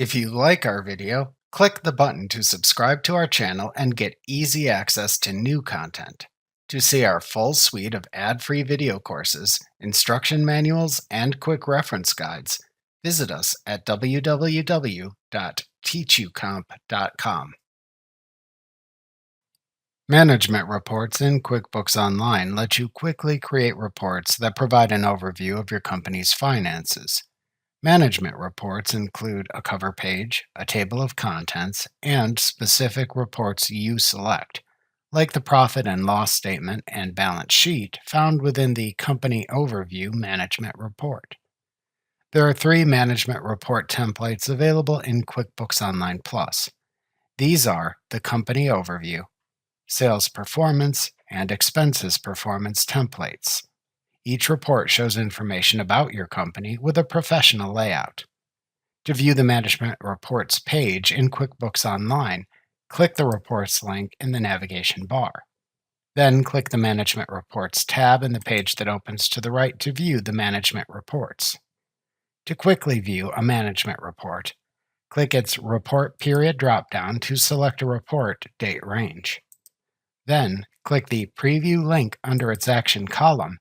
If you like our video, click the button to subscribe to our channel and get easy access to new content. To see our full suite of ad-free video courses, instruction manuals, and quick reference guides, visit us at www.teachucomp.com. Management reports in QuickBooks Online let you quickly create reports that provide an overview of your company's finances. Management reports include a cover page, a table of contents, and specific reports you select, like the profit and loss statement and balance sheet found within the Company Overview Management Report. There are three management report templates available in QuickBooks Online Plus. These are the Company Overview, Sales Performance, and Expenses Performance templates. Each report shows information about your company with a professional layout. To view the Management Reports page in QuickBooks Online, click the Reports link in the navigation bar. Then click the Management Reports tab in the page that opens to the right to view the management reports. To quickly view a management report, click its Report Period dropdown to select a report date range. Then click the Preview link under its Action column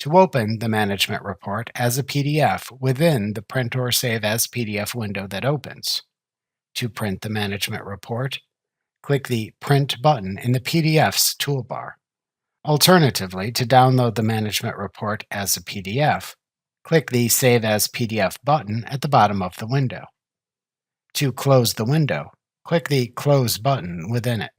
to open the management report as a PDF within the Print or Save as PDF window that opens. To print the management report, click the Print button in the PDF's toolbar. Alternatively, to download the management report as a PDF, click the Save as PDF button at the bottom of the window. To close the window, click the Close button within it.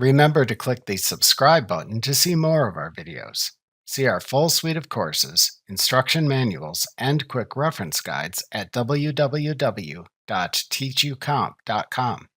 Remember to click the subscribe button to see more of our videos. See our full suite of courses, instruction manuals, and quick reference guides at www.teachucomp.com.